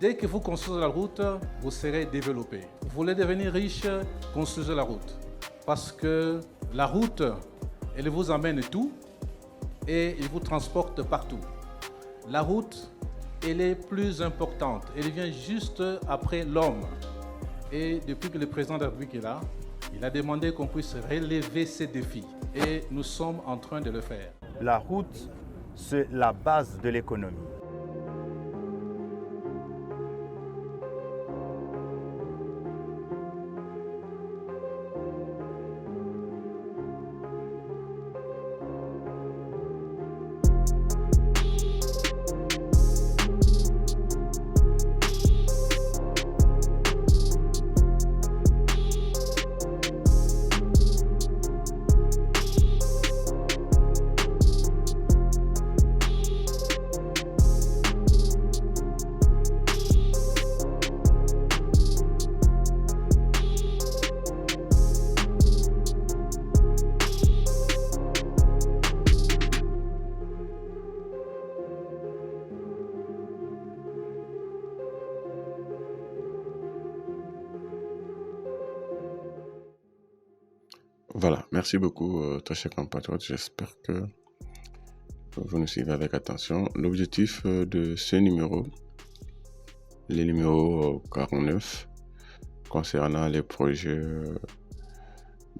Dès que vous construisez la route, vous serez développé. Vous voulez devenir riche, construisez la route. Parce que la route, elle vous emmène tout et elle vous transporte partout. La route, elle est plus importante. Elle vient juste après l'homme. Et depuis que le président de la République est là, il a demandé qu'on puisse relever ces défis. Et nous sommes en train de le faire. La route, c'est la base de l'économie. Voilà, merci beaucoup, très chers compatriotes. J'espère que vous nous suivez avec attention. L'objectif de ce numéro, le numéro 49, concernant les projets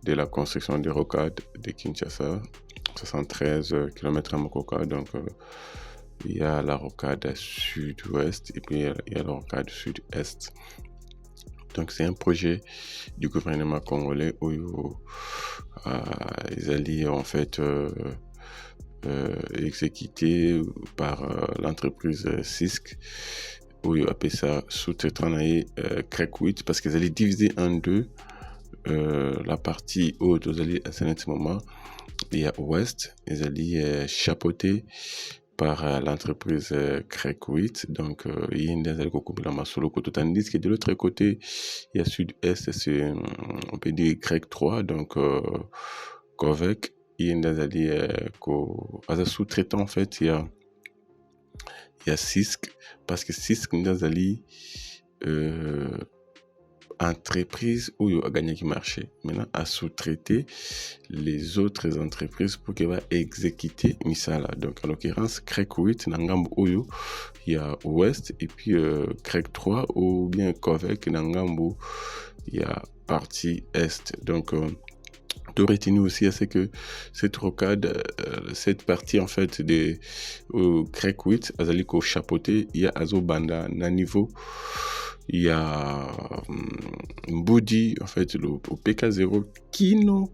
de la construction des rocades de Kinshasa, 73 km à Mokoka. Donc, il y a la rocade sud-ouest et puis il y a la rocade sud-est. Donc, c'est un projet du gouvernement congolais où ils allaient en fait exécuté par l'entreprise CISC, où ils appellent ça sous-traitant CREC 8, parce qu'ils allaient diviser en deux la partie haute, ils allaient à ce moment, il y a ouest, ils allaient chapeauter par l'entreprise CREC 8, donc il y a une des tandis que de l'autre côté, il y a sud-est, c'est on peut dire CREC 3, donc Covec, il y a une des sous-traitant en fait, il y a CISC, parce que CISC Ndazali entreprise où il a gagné qui marché. Maintenant, à sous-traiter les autres entreprises pour qu'elles va exécuter Misala. Donc, en l'occurrence, CREC 8, Nangambo Oyo, il y a Ouest, et puis CREC 3, ou bien Covec, Nangambo, il y a partie Est. Donc, de retenir aussi, c'est que cette rocade, cette partie en fait de CREC 8, Azaliko chapeauté, il y a Azobanda, Nanivo, il y a Mbudi, en fait, au PK0, Kino,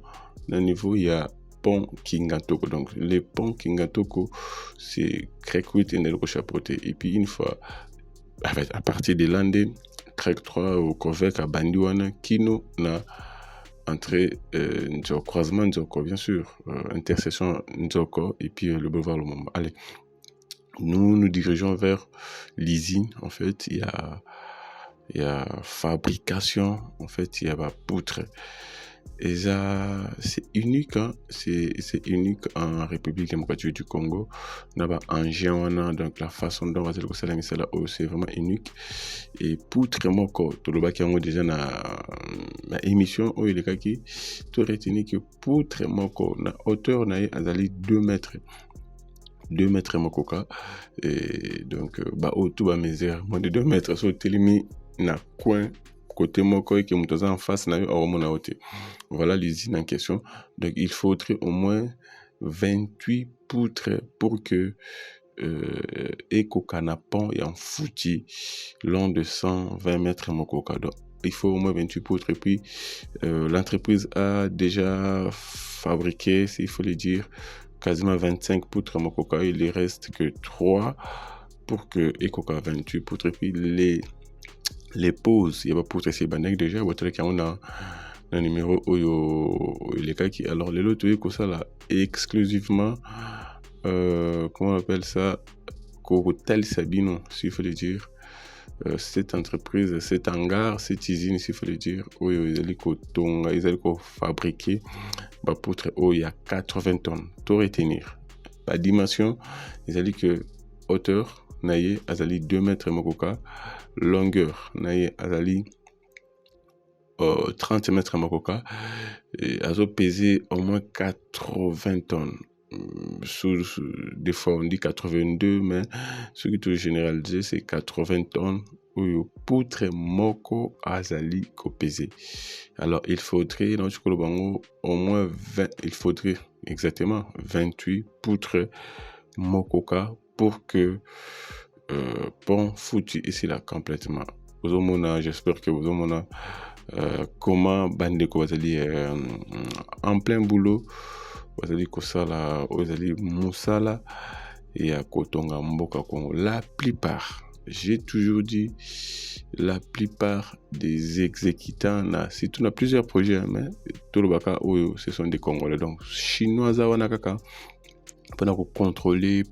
Nanivo, il y a Pont Kingatoko. Donc, les ponts Kingatoko, c'est CREC 8 et Nelko chapeauté. Et puis, une fois, à partir de l'Ande, CREC 3 au Covec à Bandiwana, Kino, na entrée croisement Nzoko, bien sûr, intersection Nzoko et puis le boulevard Lumumba. Allez, nous dirigeons vers l'usine. En fait, il y a fabrication, en fait, il y a la poutre. Et ça, c'est unique, hein? C'est unique en République démocratique du Congo. En Géana, donc la façon dont on va dire que c'est vraiment unique. Et poutre moko, tout le baki yango déjà na émission où il est qui tout retenu que poutre moko na hauteur na azali 2 mètres. 2 mètres mokoka. Et donc, tout va mesure moins de 2 mètres. So, telemi na coin côté moko et qui est en face na au hauteur. Voilà l'usine en question. Donc, il faudrait au moins 28 poutres pour que Eko Canapon et en fouti long de 120 mètres mokoka. Donc, il faut au moins 28 poutres. Et puis, l'entreprise a déjà fabriqué, s'il faut le dire, quasiment 25 poutres mokoka. Il ne reste que 3 pour que Ekoka 28 poutres. Et puis, les pauses, il y a pas poutres, c'est bandek déjà. On a un numéro les cas qui, alors les lots, ça là, exclusivement, comment on appelle ça, Corotel Sabino, s'il faut le dire. Cette entreprise, cet hangar, cette usine, s'il faut le dire, où ils allaient fabriquer, poutre, où il y a 80 tonnes, tout retenir. La dimension, ils allaient que hauteur, na ye azali 2 mètres mokoka, longueur na ye azali 30 mètres mokoka, et azo peser au moins 80 tonnes. Des fois on dit 82, mais ce qui est généralisé c'est 80 tonnes. Oyo poutre moko azali ko peser. Alors il faudrait dans le bango au moins 20, il faudrait exactement 28 poutres mokoka pour que pont foutu ici là complètement. J'espère que vous avez comment bandeko bazali en plein boulot bazali kosala ozali musala ya kotonga mboka Congo. La plupart, j'ai toujours dit, la plupart des exécutants, si tu as plusieurs projets, mais tout le baka, ce sont des Congolais. Donc, Chinois, pour contrôler,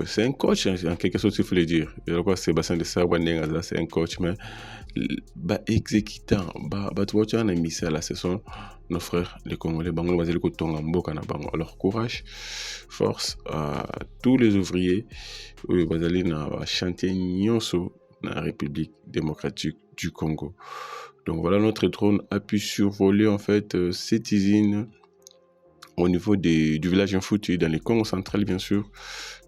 c'est un coach, en quelque sorte, il faut le dire. Et alors, Sébastien de Sarwanengaza, c'est un coach, mais exécutant, tu vois, tu as un ami, là, ce sont nos frères, les Congolais, Bango, Bazeli, Kotonga, Mboka, na Bango. Alors, courage, force à tous les ouvriers, Bazeli, na chantier Nyonso, dans la République démocratique du Congo. Donc, voilà, notre drone a pu survoler, en fait, cette usine au niveau du village Infoutu, dans les Congo central, bien sûr,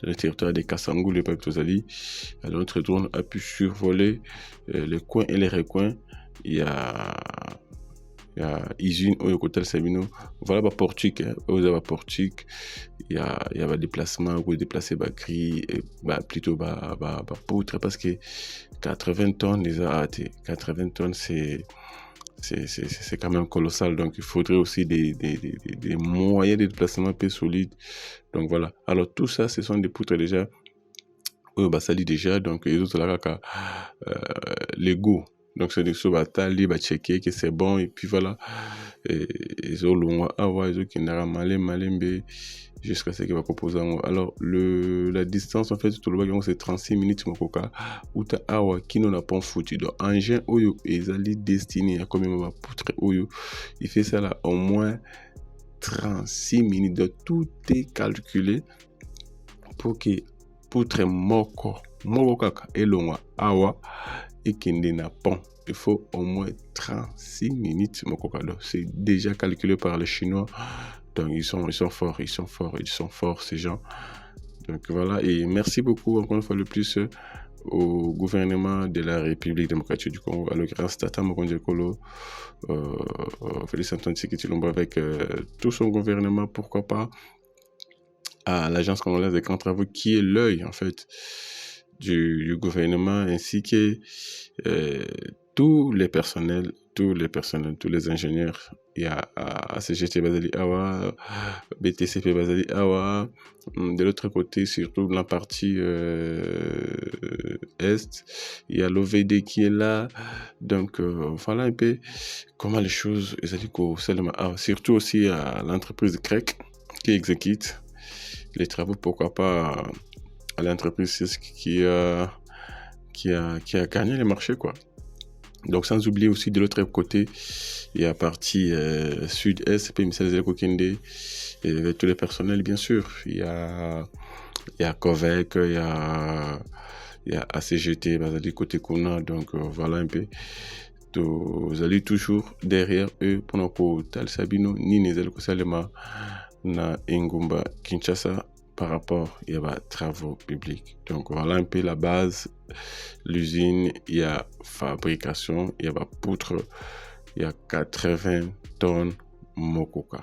dans le territoire des Kassangou, les Papitozali. Alors, notre drone a pu survoler les coins et les recoins. Il y a usine au Yokotel Sabino. Voilà, portique, portique. Il y a déplacement, où déplacer Bakri, plutôt poutre, parce que 80 tonnes, les a hâtés. 80 tonnes, c'est quand même colossal, donc il faudrait aussi des moyens de déplacement plus solides. Donc voilà, alors tout ça ce sont des poutres déjà ça dit déjà, donc les autres là Lego, donc c'est des choses batali checker que c'est bon, et puis voilà, ils ont longue ils ont qui n'a malembe jusqu'à ce qu'il va proposer. Alors la distance en fait tout le bagage c'est 36 minutes mokoka uta awa kino na pont foutu. Donc engin oyo ezali destiné à combien va poutre oyo il fait ça là au moins 36 minutes. Donc tout est calculé pour que poutre moko kaka elongwa awa et kende na pont. Il faut au moins 36 minutes mokoka. Donc c'est déjà calculé par les Chinois. Donc ils sont forts ces gens. Donc voilà, et merci beaucoup encore une fois le plus au gouvernement de la République démocratique du Congo, à le grand Tata Mokonde Kolo, Félix Antoine Tshisekedi Tshilombo avec tout son gouvernement, pourquoi pas à l'agence congolaise des grands travaux qui est l'œil en fait du gouvernement, ainsi que tous les personnels, tous les ingénieurs. Il y a ACGT Bazali Awa, BTCP Bazali Awa, de l'autre côté, surtout dans la partie Est, il y a l'OVD qui est là. Donc voilà un peu comment les choses, surtout aussi à l'entreprise grecque qui exécute les travaux, pourquoi pas à l'entreprise qui a gagné les marchés, quoi. Donc sans oublier aussi de l'autre côté, il y a partie sud-est, puis Michel Kokende, et tous les personnels bien sûr. Il y a Covec, il y a ACGT, Bazali côté Kuna, donc voilà un peu. Vous allez toujours derrière eux pendant que Tal Sabino, ni Nezel Kosalema, na Ngumba, Kinshasa, par rapport à travaux publics. Donc voilà un peu la base. L'usine, il y a fabrication, il y a poutre, il y a 80 tonnes mokoka.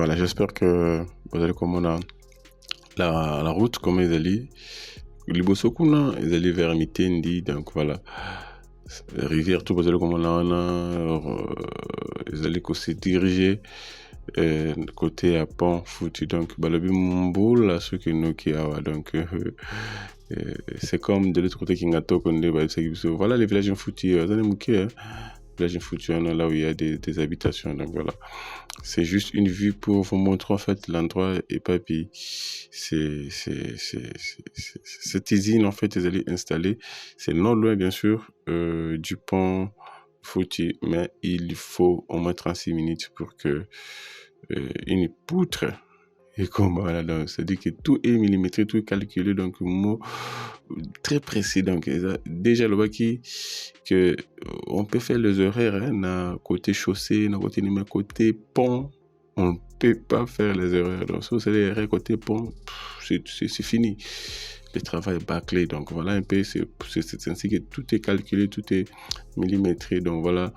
voilà, j'espère que vous allez comprendre la route, comment ils allaient. Liboso kuna, ils allaient vers Mitendi, donc voilà. Rivière tout, vous allez comprendre, ils allaient se diriger côté à Pont Foutu, donc balabi mboul là ceux qui nous qui a donc c'est comme de l'autre côté Kingato Konde, voilà les villages Foutu, village Foutu, là où il y a des habitations, donc voilà. C'est juste une vue pour vous montrer en fait l'endroit et pas puis cette usine en fait ils allaient installer, c'est non loin bien sûr du pont Foutu, mais il faut au moins 36 minutes pour que une poutre et comme voilà, donc c'est-à-dire que tout est millimétré, tout est calculé, donc mot très précis, donc déjà le baki que on peut faire les horaires hein, côté chaussée, côté pont, on ne peut pas faire les horaires, donc ça c'est les horaires côté pont, c'est fini, le travail est bâclé, donc voilà un peu, c'est ainsi que tout est calculé, tout est millimétré, donc voilà.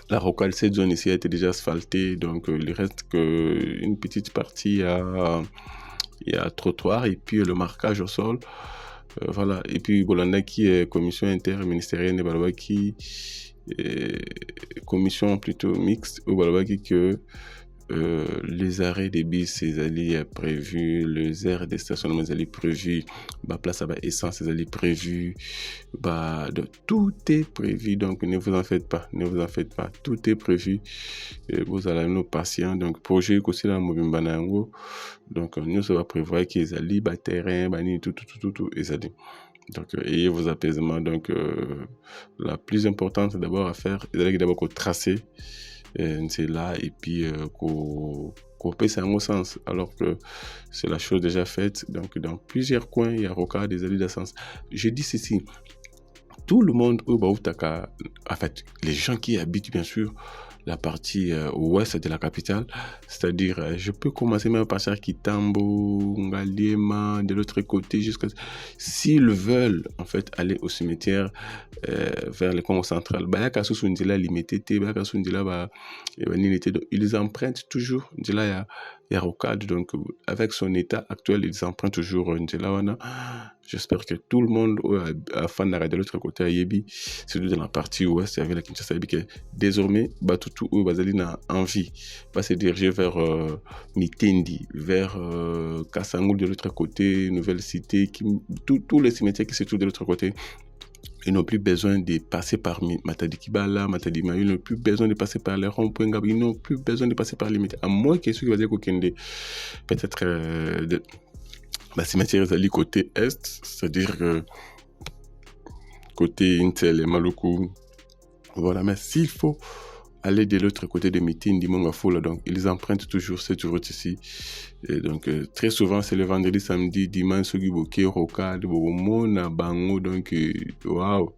La rocade, cette zone ici a été déjà asphaltée, donc il reste qu'une petite partie il y a trottoir et puis le marquage au sol. Voilà. Et puis Bolanda qui est commission interministérielle de Balabaki, commission plutôt mixte au Balabaki que les arrêts des bus, c'est allés prévu, les aires des stationnements, c'est allés prévu, place à essence, c'est allés prévu, tout est prévu, donc ne vous en faites pas, tout est prévu, et vous allez nous patients, donc projet aussi la Mobimba Nango, donc nous ça va prévoir qu'ils allient, terrain, tout, et ça dit. Donc, ayez vos apaisements, donc la plus importante d'abord à faire, c'est d'aller d'abord tracer, c'est là et puis qu'on paye ça en sens alors que c'est la chose déjà faite, donc dans plusieurs coins il y a rocade des allées d'essence. Je dis ceci, tout le monde au Baoutaka, en fait les gens qui habitent bien sûr la partie ouest de la capitale, c'est-à-dire je peux commencer même à passer à Kitambo, Ngaliema, de l'autre côté, jusqu'à s'ils veulent en fait aller au cimetière vers le Congo central, ils empruntent toujours, il y a Rocade, donc avec son état actuel, ils empruntent toujours Ndjelawana. J'espère que tout le monde a fan de l'autre côté à Yebi, surtout dans la partie ouest, avec la Kinshasa, que désormais, tout Bazalina a envie, va se diriger vers Mitendi, vers Kasangou de l'autre côté, Nouvelle Cité, tous les cimetières qui se trouvent de l'autre côté. Ils n'ont plus besoin de passer par Matadi Kibala, Matadi Mayu, ils n'ont plus besoin de passer par les ronds-points Gabi, ils n'ont plus besoin de passer par les métiers. À moins que ceux qui vont dire qu'aucun peut-être cimetière est côté est, c'est-à-dire côté Intel et Maluku. Voilà, mais s'il faut aller de l'autre côté de Mitindi, Mongafola, donc ils empruntent toujours cette route ici. Et donc très souvent c'est le vendredi, samedi, dimanche, Sogiboke, Rocade, Bogomona, Bango, donc waouh.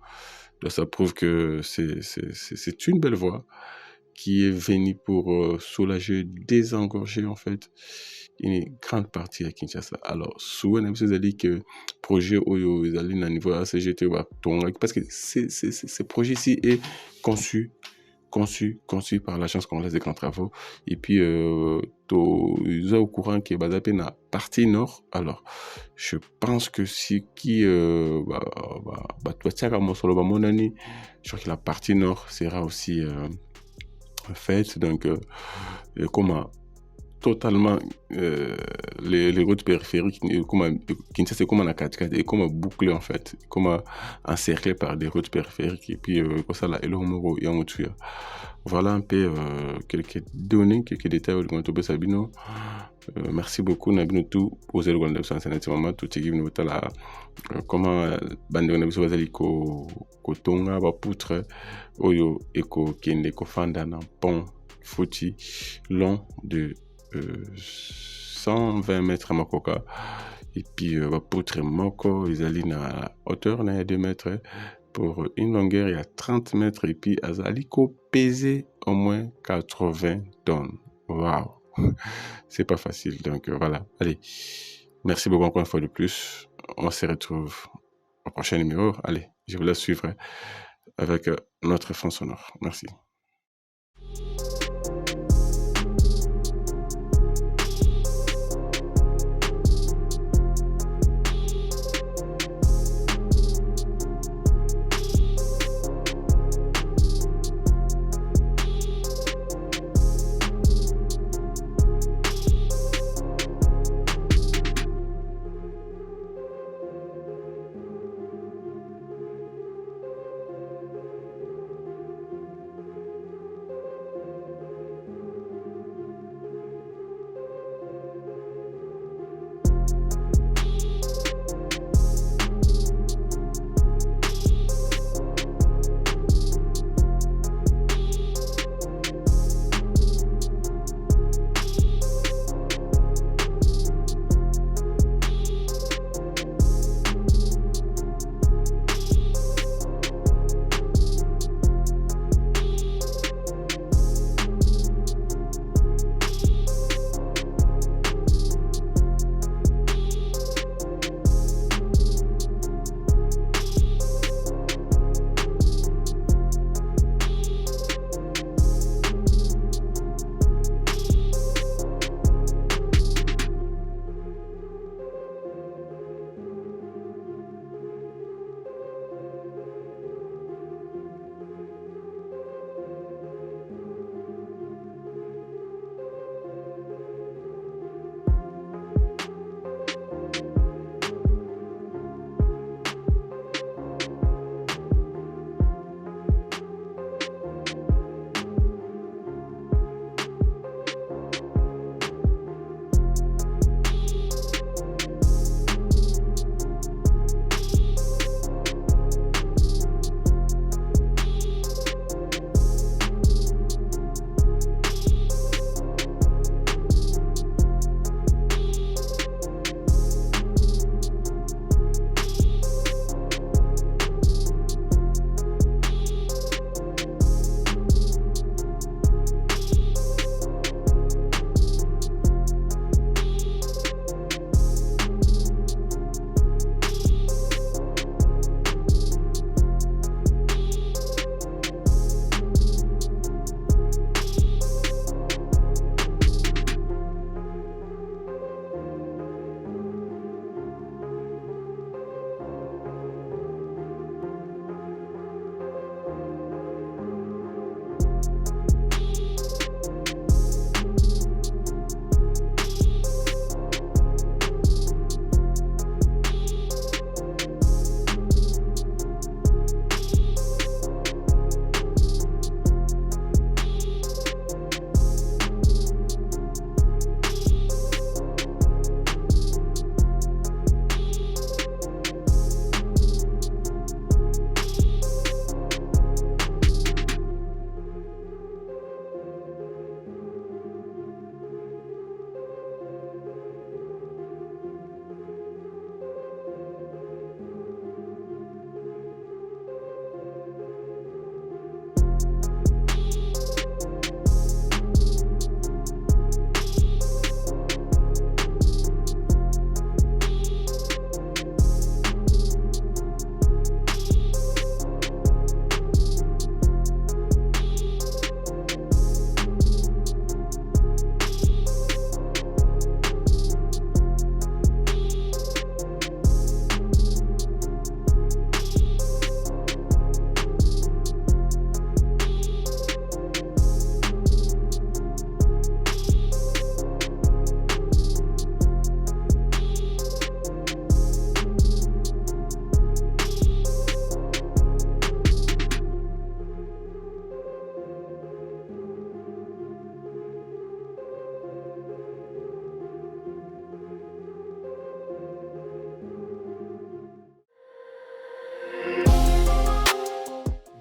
Donc ça prouve que c'est une belle voie qui est venue pour soulager, désengorger en fait une grande partie à Kinshasa. Alors souvent vous allez que projet Oyo, ils allaient à niveau ACGT, parce que ce projet ici est conçu par l'agence congolaise des grands travaux, et puis ils sont au courant que basé na partie nord. Alors je pense que si qui je crois que la partie nord sera aussi faite, donc comment totalement les routes périphériques, Kinshasa c'est comme un 4x4 et comme bouclé en fait, comme encerclé par des routes périphériques, et puis comme ça là, voilà un peu quelques données, quelques détails de Gontobe Sabino. Merci beaucoup Nabino tout poser le Gonda sur internet maman tout qui nous la comment bande on a besoin d'aller ko tonga ba poutre oyo eko kende ko fanda na pont Foutu long de 120 mètres à Makoka, et puis poutre moko ils allaient na hauteur na 2 mètres pour une longueur il y a 30 mètres, et puis azaliko peser au moins 80 tonnes. Waouh. C'est pas facile, donc voilà. Allez, merci beaucoup encore une fois de plus. On se retrouve au prochain numéro. Allez, je vous laisse suivre avec notre fond sonore. Merci.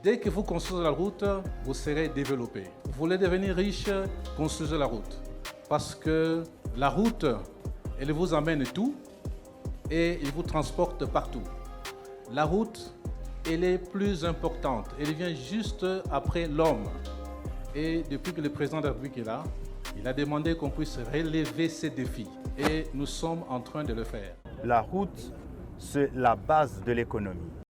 Dès que vous construisez la route, vous serez développé. Vous voulez devenir riche, construisez la route. Parce que la route, elle vous amène tout et il vous transporte partout. La route, elle est plus importante. Elle vient juste après l'homme. Et depuis que le président de la République est là, il a demandé qu'on puisse relever ces défis. Et nous sommes en train de le faire. La route, c'est la base de l'économie.